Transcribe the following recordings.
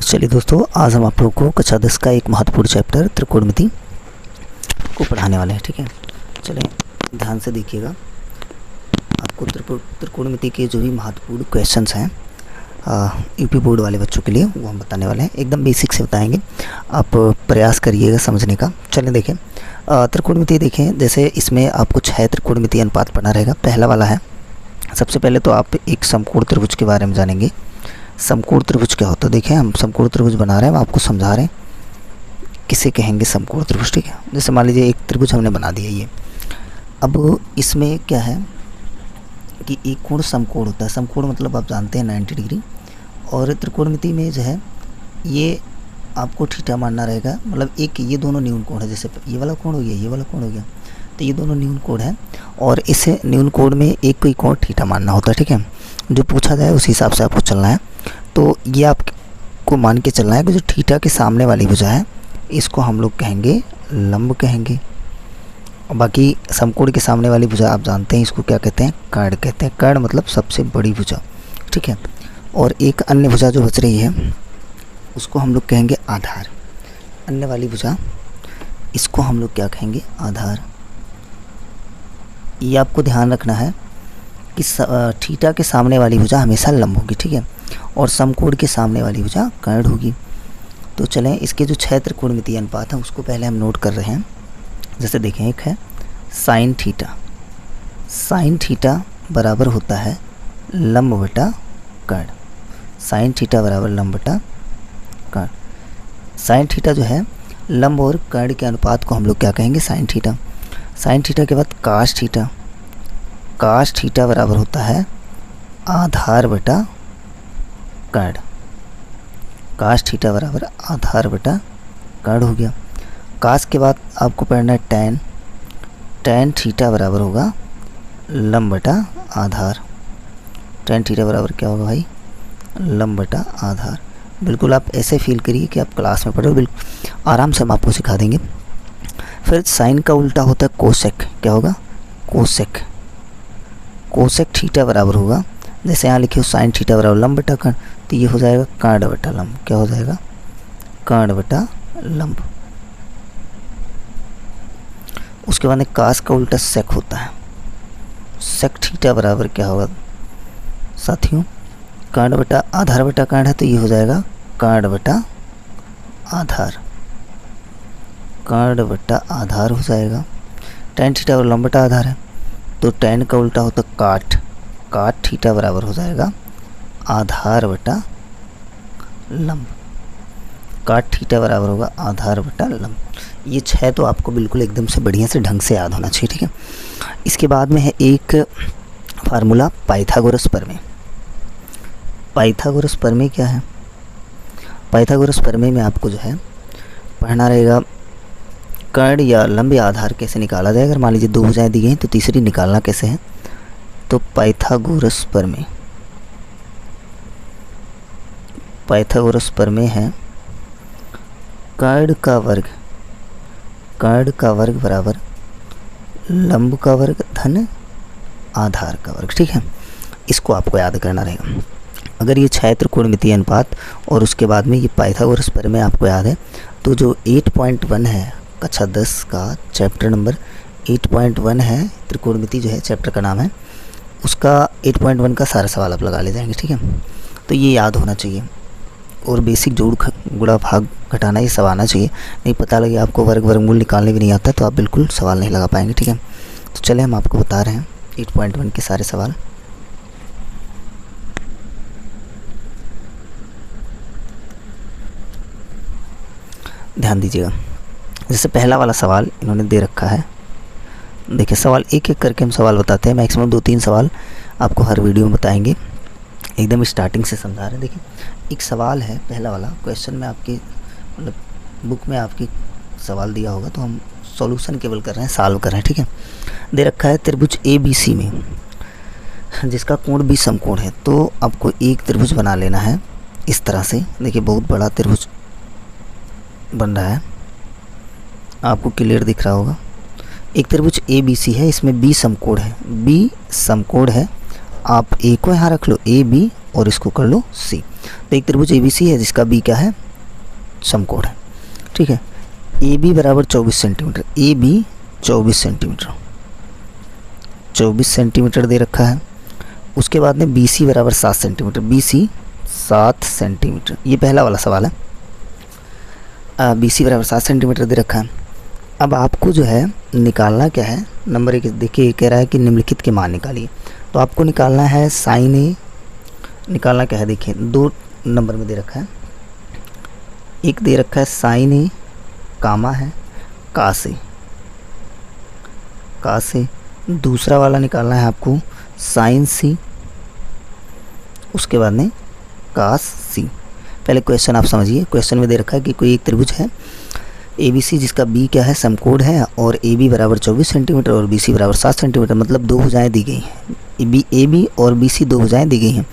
चलिए दोस्तों, आज हम आप लोगों को कक्षा 10 का एक महत्वपूर्ण चैप्टर त्रिकोणमिति को पढ़ाने वाले हैं। ठीक है, चलिए ध्यान से देखिएगा। आपको त्रिकोणमिति के जो भी महत्वपूर्ण क्वेश्चंस हैं यूपी बोर्ड वाले बच्चों के लिए वो हम बताने वाले हैं। एकदम बेसिक से बताएंगे, आप प्रयास करिएगा समझने का। चलिए देखें, त्रिकोणमिति देखें, जैसे इसमें आपको 6 त्रिकोणमिति अनुपात पढ़ना रहेगा। पहला वाला है, सबसे पहले तो आप एक समकोण त्रिभुज के बारे में जानेंगे। समकोण त्रिभुज क्या होता है? देखें, हम समकोण त्रिभुज बना रहे हैं, हम आपको समझा रहे हैं किसे कहेंगे समकोण त्रिभुज। ठीक है, जैसे मान लीजिए एक त्रिभुज हमने बना दिया ये। अब इसमें क्या है कि एक कोण समकोण होता है। समकोण मतलब आप जानते हैं 90 डिग्री। और त्रिकोणमिति में जो है ये आपको थीटा मानना रहेगा, मतलब एक ये दोनों न्यून कोण है। जैसे ये वाला कोण हो गया, ये वाला कोण हो गया, तो ये दोनों न्यून कोण है और इस न्यून कोण में एक कोई कोण थीटा मानना होता है। ठीक है, जो पूछा जाए उस हिसाब से आपको चलना है। तो ये आपको मान के चलना है कि जो थीटा के सामने वाली भुजा है इसको हम लोग कहेंगे लंब कहेंगे। और बाकी समकोण के सामने वाली भुजा आप जानते हैं इसको क्या कहते हैं? कर्ण कहते हैं। कर्ण मतलब सबसे बड़ी भुजा। ठीक है, और एक अन्य भुजा जो बच रही है उसको हम लोग कहेंगे आधार। अन्य वाली भुजा इसको हम लोग क्या कहेंगे? आधार। ये आपको ध्यान रखना है कि थीटा के सामने वाली भुजा हमेशा लंब होगी। ठीक है, और समकोण के सामने वाली भुजा कर्ण होगी। तो चलें, इसके जो 6 त्रिकोणमितीय अनुपात हैं उसको पहले हम नोट कर रहे हैं। जैसे देखें, एक है साइन थीटा। साइन थीटा बराबर होता है लंब बटा कर्ण। साइन थीटा बराबर लंब बटा कर्ण। साइन थीटा जो है लंब और कर्ण के अनुपात को हम लोग क्या कहेंगे? Sine theta. साइन थीटा के बाद काश थीटा। काश थीटा बराबर होता है आधार बटा कर्ण। काश थीटा बराबर आधार बटा कर्ण हो गया। काश के बाद आपको पढ़ना है टैन। टैन थीटा बराबर होगा लंब बटा आधार। टैन थीटा बराबर क्या होगा भाई? लंब बटा आधार। बिल्कुल आप ऐसे फील करिए कि आप क्लास में पढ़ रहे हो, बिल्कुल आराम से हम आपको सिखा देंगे। फिर साइन का उल्टा होता है कोसेक। क्या होगा? कोसेक। कोसेक थीटा बराबर होगा, जैसे यहाँ लिखे हो साइन थीटा बराबर लंब बटा कर्ण, तो ये हो जाएगा कर्ण बटा लंब। क्या हो जाएगा? कर्ण बटा लंब। उसके बाद कास का उल्टा सेक होता है। सेक थीटा बराबर क्या होगा साथियों? कर्ण बटा आधार बटा कर्ण है, तो ये हो जाएगा कर्ण बटा आधार। कर्ण बटा आधार हो जाएगा। टैन थीटा और लंब बटा आधार है, तो टैन का उल्टा होता काट। काट थीटा बराबर हो जाएगा आधार बटा लंब। काट थीटा बराबर होगा आधार बटा लंब। ये 6 तो आपको बिल्कुल एकदम से बढ़िया से ढंग से याद होना चाहिए। ठीक है, इसके बाद में है एक फार्मूला पाइथागोरस प्रमेय। पाइथागोरस प्रमेय क्या है? पाइथागोरस प्रमेय में आपको जो है पढ़ना रहेगा कर्ण या लंब या आधार कैसे निकाला जाए। अगर मान लीजिए 2 भुजाएं दी गई तो तीसरी निकालना कैसे है? तो पाइथागोरस प्रमेय। पाइथागोरस प्रमेय है कर्ण का वर्ग। कर्ण का वर्ग बराबर लंब का वर्ग धन आधार का वर्ग। ठीक है, इसको आपको याद करना रहेगा। अगर ये 6 त्रिकोणमितीय अनुपात और उसके बाद में ये पाइथागोरस प्रमेय आपको याद है, तो जो 8.1 है कक्षा 10 का चैप्टर नंबर 8.1 है, त्रिकोणमिति जो है चैप्टर का नाम है, उसका 8.1 का सारा सवाल आप लगा ले जाएंगे। ठीक है, तो ये याद होना चाहिए। और बेसिक जोड़ गुणा भाग घटाना ये सब आना चाहिए। नहीं पता लगे आपको वर्ग वर्गमूल निकालने भी नहीं आता तो आप बिल्कुल सवाल नहीं लगा पाएंगे। ठीक है, तो चले हम आपको बता रहे हैं 8.1 के सारे सवाल। ध्यान दीजिएगा। जैसे पहला वाला सवाल इन्होंने दे रखा है। देखिए, सवाल एक एक करके हम सवाल बताते हैं। मैक्सिमम 2-3 सवाल आपको हर वीडियो में बताएंगे। एकदम स्टार्टिंग से समझा रहे हैं। देखिए, एक सवाल है पहला वाला। क्वेश्चन में आपकी मतलब बुक में आपकी सवाल दिया होगा, तो हम सॉल्यूशन केवल कर रहे हैं, सॉल्व कर रहे हैं। ठीक है, दे रखा है त्रिभुज ABC में जिसका कोण भी समकोण है। तो आपको एक त्रिभुज बना लेना है इस तरह से। देखिए, बहुत बड़ा त्रिभुज बन रहा है, आपको क्लियर दिख रहा होगा। एक त्रिभुज ABC है, इसमें B समकोण है। B समकोण है, आप A को यहाँ रख लो, AB, और इसको कर लो C। तो एक त्रिभुज ABC है जिसका बी क्या है, समकोण है, ठीक है। AB बराबर 24 सेंटीमीटर, AB 24 सेंटीमीटर, 24 सेंटीमीटर दे रखा है। उसके बाद में BC बराबर 7 सेंटीमीटर, BC 7 सेंटीमीटर, ये पहला वाला सवाल है। BC बराबर 7 सेंटीमीटर दे रखा है। अब आपको जो है निकालना क्या है, नंबर 1 देखिए कह रहा है कि निम्नलिखित के मान निकालिए। तो आपको निकालना है साइन ए, निकालना क्या है देखिए 2 नंबर में दे रखा है। एक दे रखा है साइन ए कामा है कास ए, कास ए। दूसरा वाला निकालना है आपको साइन सी, उसके बाद में कास सी। पहले क्वेश्चन आप समझिए, क्वेश्चन में दे रखा है कि कोई एक त्रिभुज है ABC जिसका B क्या है, समकोण है, और AB बराबर 24 सेंटीमीटर और BC बराबर 7 सेंटीमीटर, मतलब 2 भुजाएं दी गई हैं। AB और BC 2 भुजाएं दी गई हैं।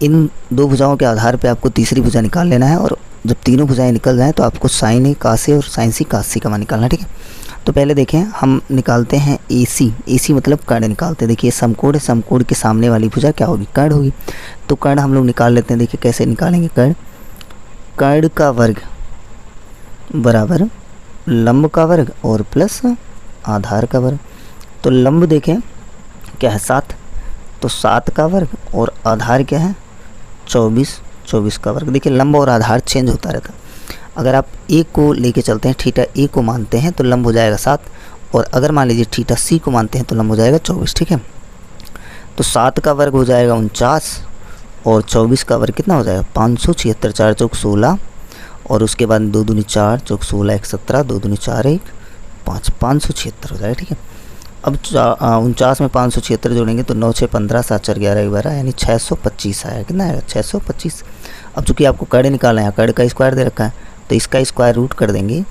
इन 2 भुजाओं के आधार पे आपको तीसरी भुजा निकाल लेना है, और जब तीनों भुजाएं निकल जाएँ तो आपको साइन ए कास ए और साइन सी कास सी का मान निकालना है, ठीक है। तो पहले देखें हम निकालते हैं AC मतलब कर्ण निकालते हैं। देखिए समकोण है, समकोण के सामने वाली भुजा क्या होगी, कर्ण होगी। तो कर्ण हम लोग निकाल लेते हैं। देखिए कैसे निकालेंगे कर्ण, कर्ण का वर्ग बराबर लंब का वर्ग और प्लस आधार का वर्ग। तो लंब देखें क्या है 7, तो 7 का वर्ग, और आधार क्या है 24 का वर्ग। देखिए लंब और आधार चेंज होता रहता है। अगर आप ए को लेके चलते हैं, थीटा ए को मानते हैं तो लंब हो जाएगा 7, और अगर मान लीजिए थीटा सी को मानते हैं तो लंब हो जाएगा 24, ठीक है। तो 7 का वर्ग हो जाएगा 49, और 24 का वर्ग कितना हो जाएगा 576, 4 चौक 16, और उसके बाद 2 दूनी 4, चौक 16 1 17, 2 दूनी 4 1 5, 576 हो जाएगा, ठीक है। अब 49 में 576 जोड़ेंगे तो 9 6 15, 7 4 11 12, यानी 625 आया। कितना आएगा 625। अब चूँकि आपको कर्ण निकालना है, कर्ण का स्क्वायर दे रखा है, तो इसका स्क्वायर रूट कर देंगे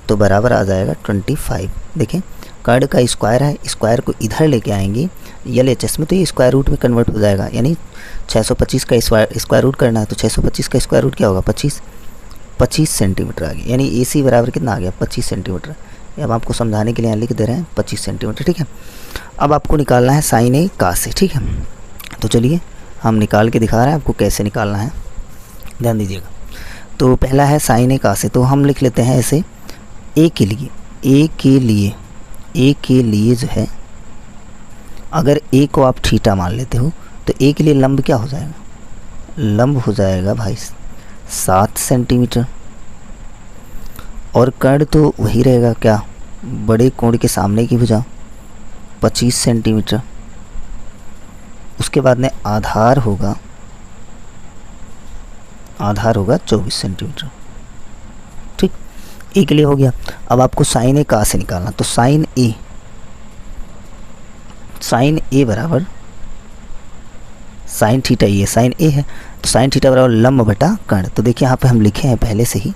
तो बराबर आ जाएगा 25। देखें कर्ण का स्क्वायर है, स्क्वायर को इधर लेके आएंगे LHS में तो ये स्क्वायर रूट में कन्वर्ट हो जाएगा, यानी 625 का स्क्वायर रूट करना है तो 625 का स्क्वायर रूट क्या होगा 25 सेंटीमीटर आ गया। यानी AC बराबर कितना आ गया 25 सेंटीमीटर। ये अब आपको समझाने के लिए यहाँ लिख दे रहे हैं 25 सेंटीमीटर, ठीक है। अब आपको निकालना है साइन ए कास ए, ठीक है। तो चलिए हम निकाल के दिखा रहे हैं आपको कैसे निकालना है, ध्यान दीजिएगा। तो पहला है साइन ए कास ए, तो हम लिख लेते हैं ऐसे ए के लिए जो है, अगर ए को आप थीटा मान लेते हो तो ए के लिए लंब क्या हो जाएगा, लंब हो जाएगा भाई 7 सेंटीमीटर, और कर्ण तो वही रहेगा क्या, बड़े कोण के सामने की भुजा 25 सेंटीमीटर। उसके बाद में आधार होगा 24 सेंटीमीटर, ठीक। ए के लिए हो गया। अब आपको साइन ए कहाँ से निकालना, तो साइन ए बराबर साइन थीटा, ये साइन ए है तो साइन थीटा बराबर लंब बटा कर्ण। तो देखिए यहाँ पे हम लिखे हैं पहले से ही,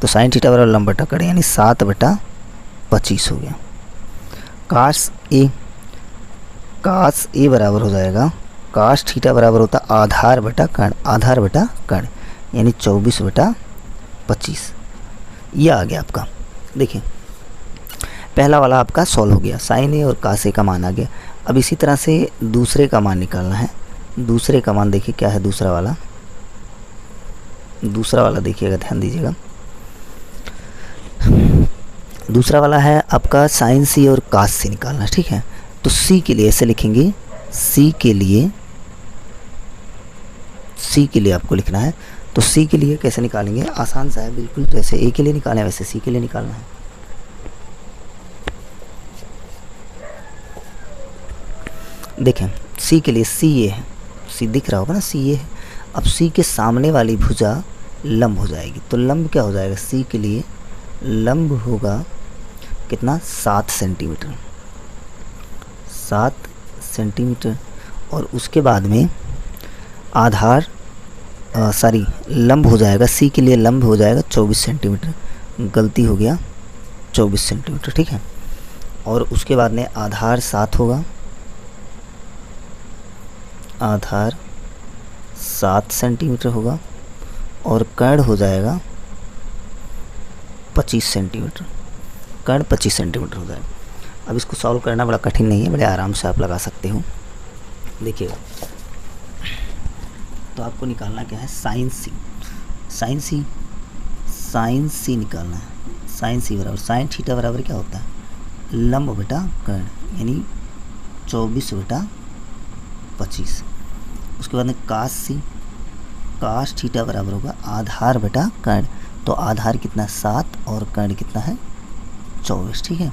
तो साइन थीटा बराबर लंब बटा कर्ण यानी 7/25 हो गया। कास ए बराबर हो जाएगा, कास थीटा बराबर होता आधार बटा कर्ण यानी 24/25। ये आ गया आपका। देखिए पहला वाला आपका सॉल्व हो गया, साइन ए और कास ए का मान आ गया। अब इसी तरह से दूसरे का मान निकालना है। दूसरे का मान देखिए क्या है, दूसरा वाला देखिएगा, ध्यान दीजिएगा। दूसरा वाला है आपका साइन सी और कास सी निकालना, ठीक है। तो सी के लिए ऐसे लिखेंगे, सी के लिए आपको लिखना है। तो सी के लिए कैसे निकालेंगे, आसान सा है बिल्कुल, जैसे ए के लिए निकालें वैसे सी के लिए निकालना है। देखें सी के लिए सी ये है, सी दिख रहा होगा ना, सी ये है। अब सी के सामने वाली भुजा लंब हो जाएगी, तो लंब क्या हो जाएगा, सी के लिए लंब होगा कितना 7 सेंटीमीटर। और उसके बाद में आधार लंब हो जाएगा, सी के लिए लंब हो जाएगा 24 सेंटीमीटर, गलती हो गया 24 सेंटीमीटर, ठीक है। और उसके बाद में आधार 7 होगा, आधार 7 सेंटीमीटर होगा, और कर्ण हो जाएगा 25 सेंटीमीटर, कर्ण 25 सेंटीमीटर हो जाएगा। अब इसको सॉल्व करना बड़ा कठिन नहीं है, बड़े आराम से आप लगा सकते हो। देखिएगा तो आपको निकालना क्या है, साइन सी। साइन सी निकालना है। साइन सी बराबर साइन थीटा बराबर क्या होता है, लंब बटा कर्ण, यानी 24/25। उसके बाद में कास सी, कास थीटा बराबर होगा आधार बटा कर्ण। तो आधार कितना 7 और कर्ण कितना है 24। ठीक है,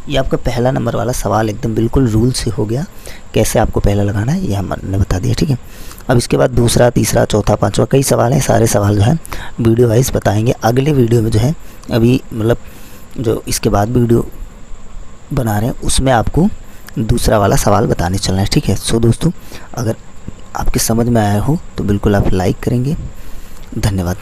ये आपका पहला नंबर वाला सवाल एकदम बिल्कुल रूल से हो गया। कैसे आपको पहला लगाना है ये हमने बता दिया। ठीक है, अब इसके बाद दूसरा, तीसरा, चौथा, पांचवा कई सवाल हैं। सारे सवाल जो है वीडियो वाइज बताएंगे अगले वीडियो में। जो है अभी मतलब जो इसके बाद वीडियो बना रहे हैं उसमें आपको दूसरा वाला सवाल बताने चलना है। ठीक है, सो दोस्तों अगर आपके समझ में आया हो तो बिल्कुल आप लाइक करेंगे। धन्यवाद।